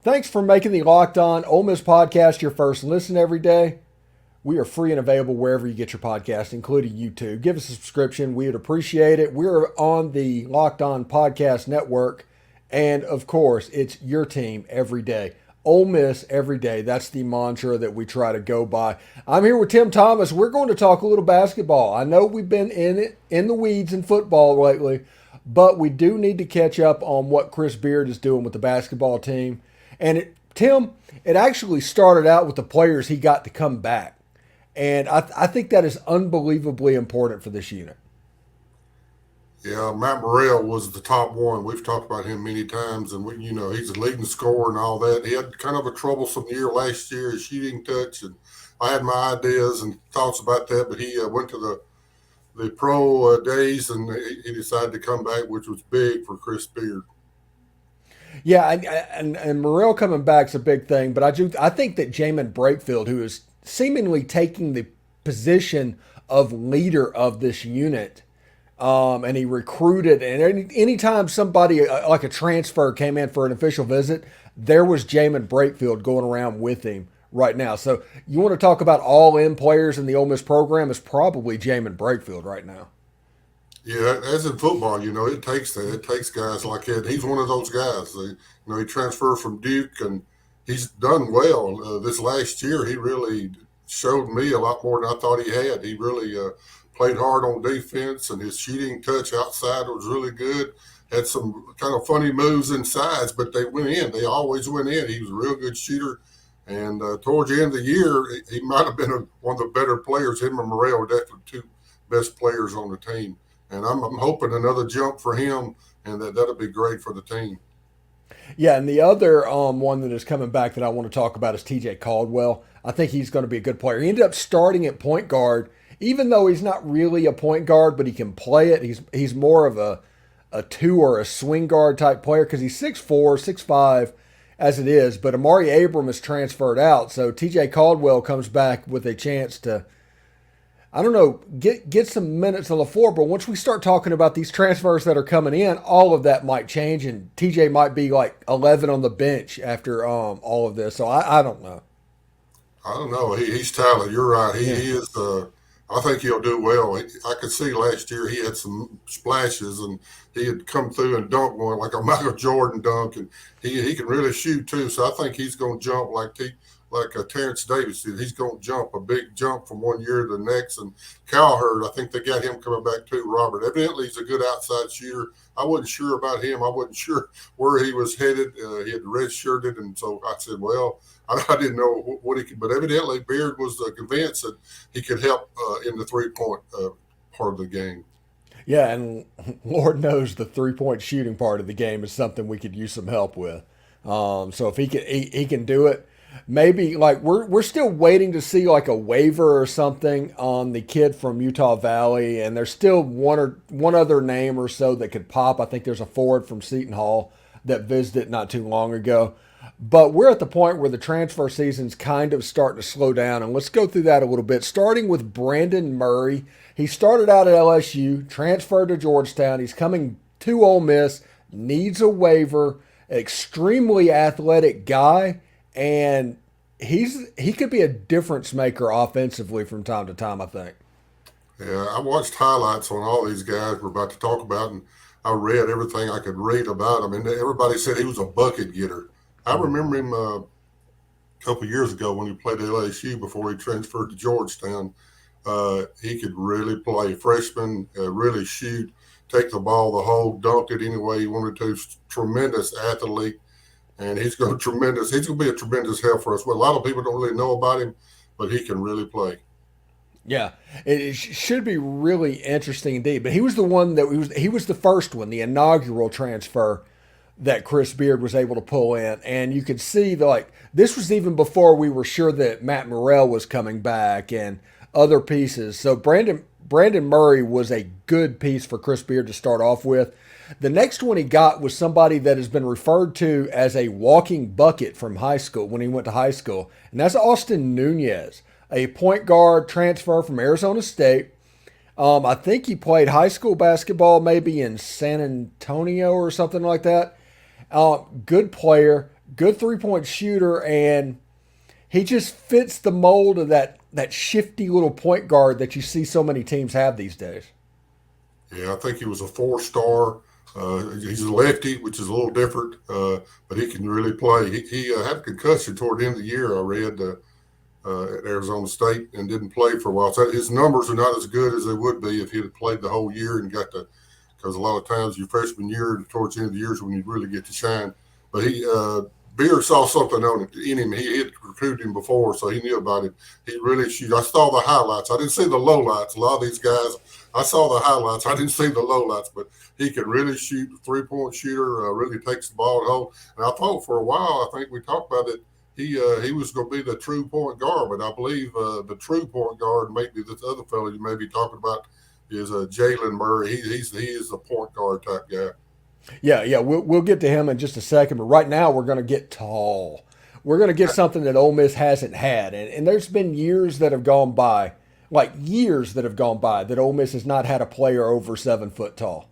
Thanks for making the Locked On Ole Miss podcast your first listen every day. We are free and available wherever you get your podcast, including YouTube. Give us a subscription. We would appreciate it. We're on the Locked On Podcast Network. And of course, it's your team every day. Ole Miss every day. That's the mantra that we try to go by. I'm here with Tim Thomas. We're going to talk a little basketball. I know we've been in the weeds in football lately, but we do need to catch up on what Chris Beard is doing with the basketball team. And Tim, it actually started out with the players he got to come back. And I think that is unbelievably important for this unit. Yeah, Matt Morrell was the top one. We've talked about him many times, and he's a leading scorer and all that. He had kind of a troublesome year last year, his shooting touch, and I had my ideas and thoughts about that. But he went to the pro days, and he decided to come back, which was big for Chris Beard. Yeah, and Morrell coming back is a big thing, but I think that Jamin Brakefield, who is seemingly taking the position of leader of this unit, and he recruited, and anytime somebody like a transfer came in for an official visit, there was Jamin Brakefield going around with him right now. So you want to talk about all-in players in the Ole Miss program, is probably Jamin Brakefield right now. Yeah, as in football, it takes that. It takes guys like that. He's one of those guys. He transferred from Duke, and he's done well. This last year, he really showed me a lot more than I thought he had. He really played hard on defense, and his shooting touch outside was really good. Had some kind of funny moves inside, but they went in. They always went in. He was a real good shooter. And towards the end of the year, he might have been one of the better players. Him and Morrell were definitely two best players on the team. And I'm hoping another jump for him, and that'll be great for the team. Yeah, and the other one that is coming back that I want to talk about is TJ Caldwell. I think he's going to be a good player. He ended up starting at point guard, even though he's not really a point guard, but he can play it. He's more of a two or a swing guard type player because he's 6'4", 6'5", as it is. But Amari Abram is transferred out, so TJ Caldwell comes back with a chance to, I don't know, get some minutes on the floor. But once we start talking about these transfers that are coming in, all of that might change, and TJ might be like 11 on the bench after all of this. So I don't know. I don't know. He's talented. You're right. Yeah. He is. I think he'll do well. I could see last year he had some splashes, and he had come through and dunked one like a Michael Jordan dunk, and he can really shoot too. So I think he's going to jump like Terrence Davis did. He's going to jump a big jump from one year to the next. And Cowherd, I think they got him coming back too. Robert, evidently he's a good outside shooter. I wasn't sure about him. I wasn't sure where he was headed. He had redshirted, and so I said, well, I didn't know what he could. But evidently Beard was convinced that he could help in the 3-point part of the game. Yeah, and Lord knows the 3-point shooting part of the game is something we could use some help with. So if he can do it, maybe like we're still waiting to see like a waiver or something on the kid from Utah Valley, and there's still one other name or so that could pop. I think there's a forward from Seton Hall that visited not too long ago. But we're at the point where the transfer season's kind of starting to slow down, and let's go through that a little bit. Starting with Brandon Murray, he started out at LSU, transferred to Georgetown. He's coming to Ole Miss, needs a waiver, extremely athletic guy, and he could be a difference maker offensively from time to time, I think. Yeah, I watched highlights on all these guys we're about to talk about, and I read everything I could read about him. And everybody said he was a bucket getter. I remember him a couple of years ago when he played at LSU before he transferred to Georgetown. He could really play. Freshman, really shoot, take the ball, the hole, dunk it any way he wanted to. Tremendous athlete, and he's going to be a tremendous help for us. Well, a lot of people don't really know about him, but he can really play. Yeah, it should be really interesting indeed. But he was the one that he was the first one, the inaugural transfer that Chris Beard was able to pull in, and you could see that like this was even before we were sure that Matt Morrell was coming back and other pieces. So Brandon Murray was a good piece for Chris Beard to start off with. The next one he got was somebody that has been referred to as a walking bucket from high school when he went to high school, and that's Austin Nunez, a point guard transfer from Arizona State. I think he played high school basketball maybe in San Antonio or something like that. Good player, good 3-point shooter, and he just fits the mold of that shifty little point guard that you see so many teams have these days. Yeah, I think he was a 4-star. He's a lefty, which is a little different, but he can really play. He had a concussion toward the end of the year, I read, at Arizona State, and didn't play for a while. So his numbers are not as good as they would be if he had played the whole year and got to, because a lot of times your freshman year, towards the end of the year is when you really get to shine. But Beard saw something in him. He had recruited him before, so he knew about him. He really shoots. I saw the highlights. I didn't see the lowlights. A lot of these guys, I saw the highlights. I didn't see the lowlights, but he can really shoot. 3-point shooter, really takes the ball at home. And I thought for a while, I think we talked about it, he was going to be the true point guard, but I believe the true point guard, maybe this other fellow you may be talking about, is Jalen Murray. He is a point guard type guy. Yeah, we'll get to him in just a second, but right now we're going to get tall. We're going to get something that Ole Miss hasn't had, and there's been years that have gone by, that Ole Miss has not had a player over 7 foot tall.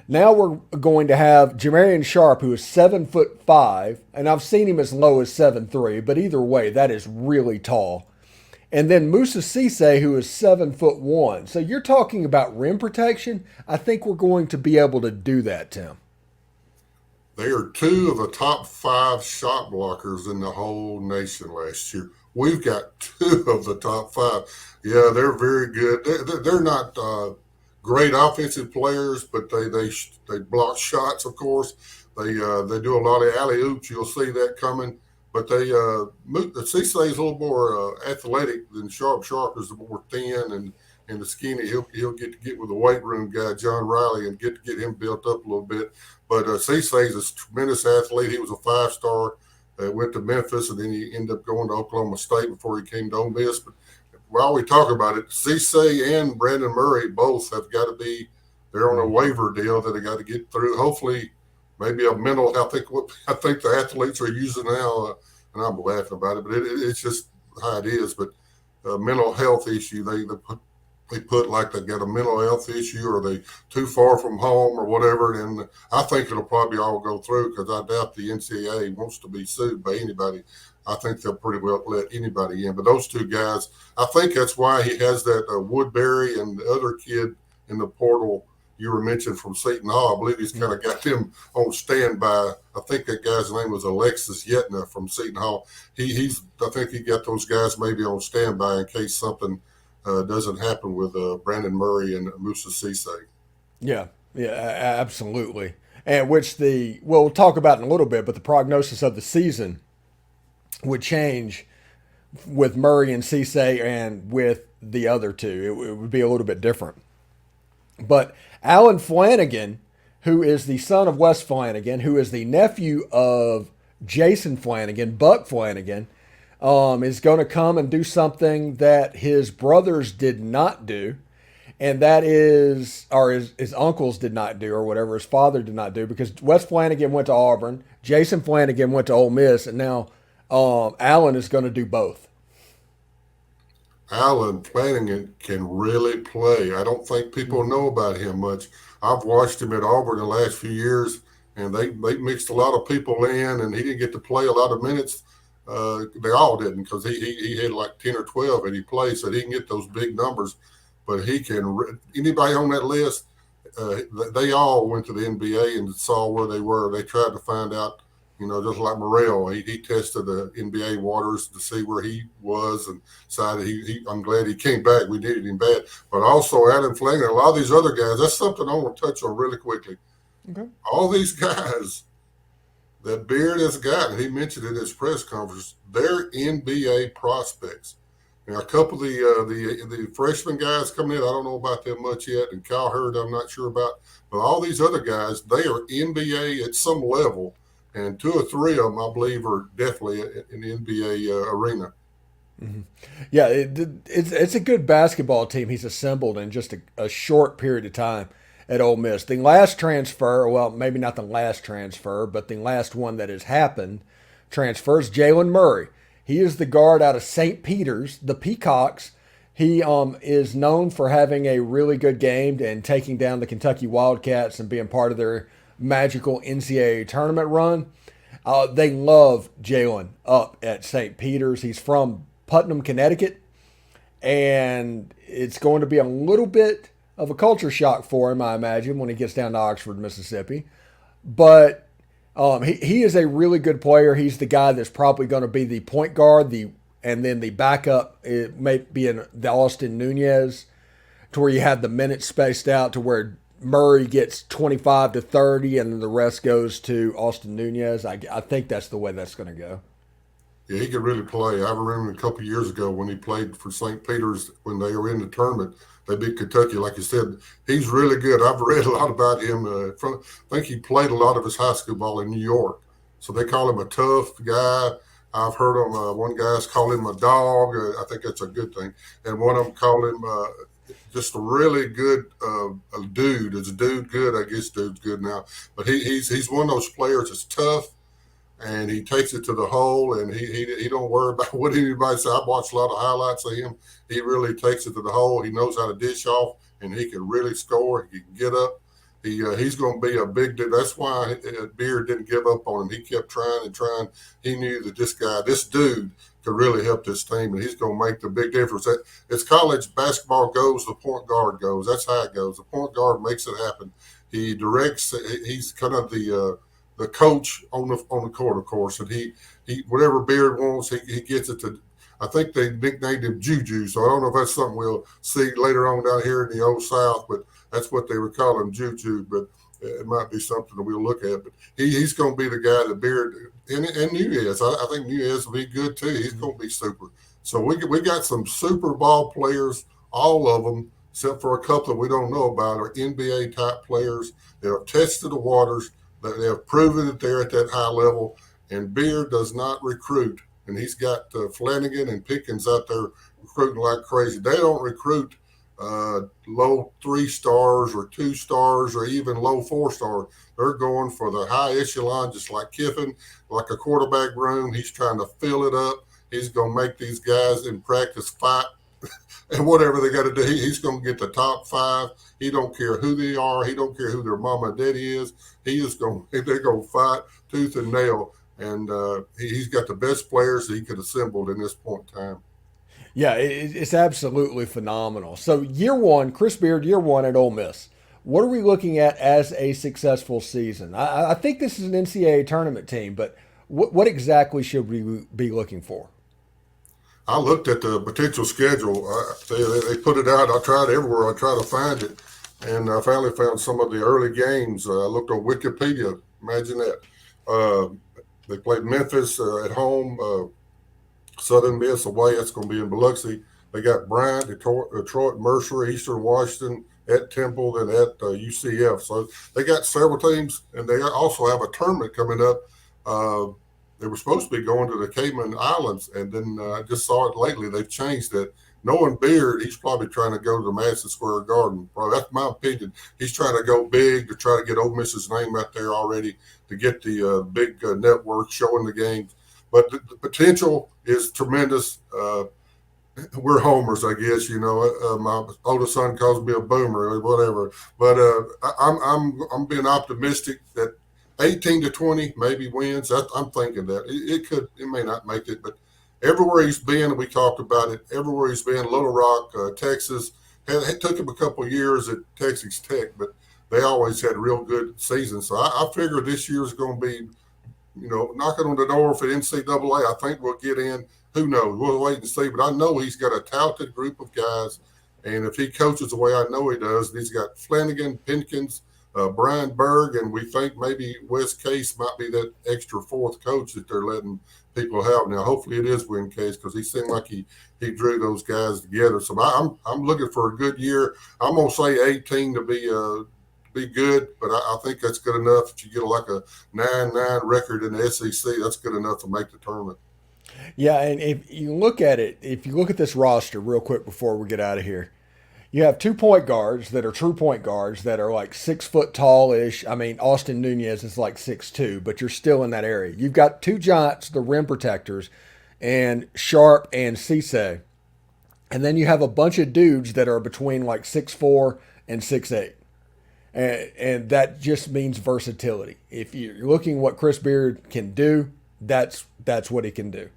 Now we're going to have Jamarian Sharp, who is 7'5", and I've seen him as low as 7'3", but either way, that is really tall. And then Musa Cisse, who is 7'1". So you're talking about rim protection. I think we're going to be able to do that, Tim. They are 2 of the top 5 shot blockers in the whole nation last year. We've got 2 of the top 5. Yeah, they're very good. They're not great offensive players, but they block shots, of course. They do a lot of alley-oops. You'll see that coming. But Cisse is a little more athletic than Sharp. Sharp is more thin and the skinny. He'll get with the weight room guy, John Riley, and get him built up a little bit. But Cisse is a tremendous athlete. He was a 5-star. Went to Memphis, and then he ended up going to Oklahoma State before he came to Ole Miss. But while we talk about it, Cisse and Brandon Murray both have got to be – they're on a waiver deal that they got to get through. Hopefully – maybe a mental. I think the athletes are using now, and I'm laughing about it, but it's just how it is. But mental health issue, they put like they got a mental health issue, or they too far from home, or whatever. And I think it'll probably all go through, because I doubt the NCAA wants to be sued by anybody. I think they'll pretty well let anybody in. But those 2 guys, I think that's why he has that Woodbury and the other kid in the portal you were mentioned from Seton Hall. I believe he's kind of got them on standby. I think that guy's name was Alexis Yetna from Seton Hall. I think he got those guys maybe on standby in case something doesn't happen with Brandon Murray and Musa Cisse. Yeah, absolutely. And we'll talk about in a little bit, but the prognosis of the season would change with Murray and Cisse and with the other 2. It would be a little bit different. But Alan Flanagan, who is the son of Wes Flanagan, who is the nephew of Jason Flanagan, Buck Flanagan, is going to come and do something that his brothers did not do, and that is, or his uncles did not do, or whatever his father did not do, because Wes Flanagan went to Auburn, Jason Flanagan went to Ole Miss, and now Alan is going to do both. Alan Flanagan can really play. I don't think people know about him much. I've watched him at Auburn the last few years, and they mixed a lot of people in, and he didn't get to play a lot of minutes. They all didn't, because he had like 10 or 12, and he played, so he can get those big numbers. But he can – anybody on that list, they all went to the NBA and saw where they were. They tried to find out, just like Morrell, he tested the NBA waters to see where he was, and decided I'm glad he came back. We needed him bad. But also Adam Flanagan, a lot of these other guys, that's something I want to touch on really quickly. Okay. All these guys that Beard has gotten, he mentioned in his press conference, they're NBA prospects. Now, a couple of the freshman guys coming in, I don't know about them much yet, and Kyle Hurd I'm not sure about. But all these other guys, they are NBA at some level. And 2 or 3 of them, I believe, are definitely in the NBA arena. Mm-hmm. Yeah, it's a good basketball team he's assembled in just a short period of time at Ole Miss. The last transfer, well, maybe not the last transfer, but the last one that has happened, transfers Jalen Murray. He is the guard out of St. Peter's, the Peacocks. He is known for having a really good game and taking down the Kentucky Wildcats and being part of their magical NCAA tournament run. They love Jalen up at St. Peter's. He's from Putnam, Connecticut, and it's going to be a little bit of a culture shock for him, I imagine, when he gets down to Oxford, Mississippi. But he is a really good player. He's the guy that's probably going to be the point guard, and then the backup it may be in the Austin Nunez, to where you have the minutes spaced out to where Murray gets 25 to 30, and then the rest goes to Austin Nunez. I think that's the way that's going to go. Yeah, he could really play. I remember a couple of years ago when he played for St. Peter's when they were in the tournament. They beat Kentucky, like you said. He's really good. I've read a lot about him. I think he played a lot of his high school ball in New York. So they call him a tough guy. I've heard him, one guy's called him a dog. I think that's a good thing. And one of them called him just a really good a dude. Is a dude good? I guess dude's good now. But he's one of those players that's tough, and he takes it to the hole, and he don't worry about what anybody says. I've watched a lot of highlights of him. He really takes it to the hole. He knows how to dish off, and he can really score. He can get up. He's going to be a big dude. That's why Beard didn't give up on him. He kept trying and trying. He knew that this dude could really help this team, and he's going to make the big difference. As college basketball goes, the point guard goes. That's how it goes. The point guard makes it happen. He directs. He's kind of the coach on the court, of course, and he whatever Beard wants, he gets it to. I think they nicknamed him Juju, so I don't know if that's something we'll see later on down here in the Old South, but that's what they were calling Juju. But it might be something that we'll look at. But he's going to be the guy that Beard and Nunez. I think Nunez will be good too. He's going to be super. So we got some super ball players, all of them, except for a couple that we don't know about, are NBA type players that have tested the waters, that they have proven that they're at that high level. And Beard does not recruit. And he's got Flanagan and Pickens out there recruiting like crazy. They don't recruit low 3 stars or 2 stars or even low 4 stars. They're going for the high echelon, just like Kiffin, like a quarterback room. He's trying to fill it up. He's going to make these guys in practice fight and whatever they got to do. He's going to get the top 5. He don't care who they are. He don't care who their mama and daddy is. They're going to fight tooth and nail. And he's got the best players that he could assemble in this point in time. Yeah, it's absolutely phenomenal. So year one, Chris Beard, year one at Ole Miss. What are we looking at as a successful season? I think this is an NCAA tournament team, but what exactly should we be looking for? I looked at the potential schedule. They put it out. I tried everywhere. I tried to find it, and I finally found some of the early games. I looked on Wikipedia. Imagine that. They played Memphis at home, Southern Miss away. That's going to be in Biloxi. They got Bryant, Detroit, Mercer, Eastern Washington, at Temple, and at UCF. So they got several teams, and they also have a tournament coming up. They were supposed to be going to the Cayman Islands, and then I just saw it lately. They've changed it. Knowing Beard, he's probably trying to go to the Madison Square Garden. Probably, that's my opinion. He's trying to go big to try to get Ole Miss's name out there already, to get the big network showing the games. But the potential is tremendous. We're homers, I guess. My oldest son calls me a boomer or whatever. But I'm being optimistic that 18 to 20 maybe wins. I'm thinking that it may not make it, but everywhere he's been, we talked about it. Everywhere he's been, Little Rock, Texas. It took him a couple of years at Texas Tech, but they always had real good seasons. So I figure this year's going to be, knocking on the door for NCAA. I think we'll get in. Who knows? We'll wait and see. But I know he's got a talented group of guys, and if he coaches the way I know he does, he's got Flanagan, Pinkins, Brian Berg, and we think maybe Wes Case might be that extra 4th coach that they're letting people have. Now, hopefully it is Win Case, because he seemed like he drew those guys together. So I'm looking for a good year. I'm going to say 18 to be good, but I think that's good enough. If you get like a 9-9 record in the SEC, that's good enough to make the tournament. Yeah, and if you look at this roster real quick before we get out of here, you have 2 point guards that are true point guards that are like 6 foot tall-ish. I mean, Austin Nunez is like 6'2", but you're still in that area. You've got 2 giants, the rim protectors, and Sharp and Cisse. And then you have a bunch of dudes that are between like 6'4" and 6'8". and that just means versatility. If you're looking what Chris Beard can do, that's what he can do.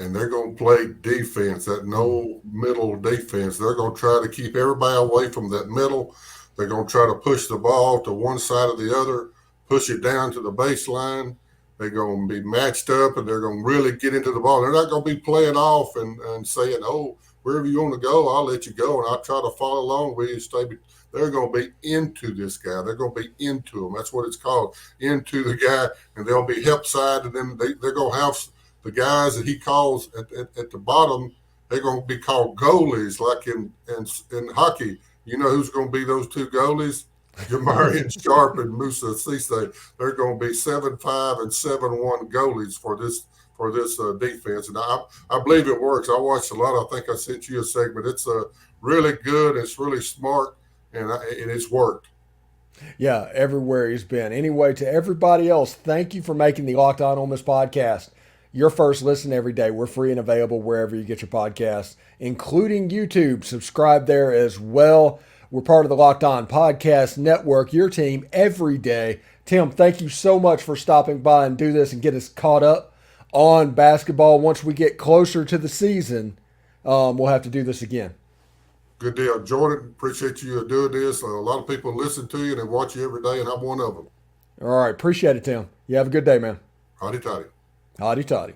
And they're going to play defense, that no middle defense. They're going to try to keep everybody away from that middle. They're going to try to push the ball to one side or the other, push it down to the baseline. They're going to be matched up, and they're going to really get into the ball. They're not going to be playing off and saying, oh, wherever you want to go, I'll let you go, and I'll try to follow along with you. Stay. They're going to be into this guy. They're going to be into him. That's what it's called, into the guy, and they'll be help side, and then they're going to have the guys that he calls at the bottom. They're going to be called goalies, like in hockey. You know who's going to be those two goalies? Jamarian Sharp and Musa Cisse. They're going to be 7'5" and 7'1" goalies for this defense, and I believe it works. I watched a lot. I think I sent you a segment. It's really good. It's really smart, and it's worked. Yeah, everywhere he's been. Anyway, to everybody else, thank you for making the Locked On Ole Miss podcast your first listen every day. We're free and available wherever you get your podcasts, including YouTube. Subscribe there as well. We're part of the Locked On Podcast Network, your team every day. Tim, thank you so much for stopping by and do this and get us caught up on basketball. Once we get closer to the season, we'll have to do this again. Good deal. Jordan, appreciate you doing this. A lot of people listen to you and watch you every day, and I'm one of them. All right. Appreciate it, Tim. You have a good day, man. Howdy toddy. Howdy toddy.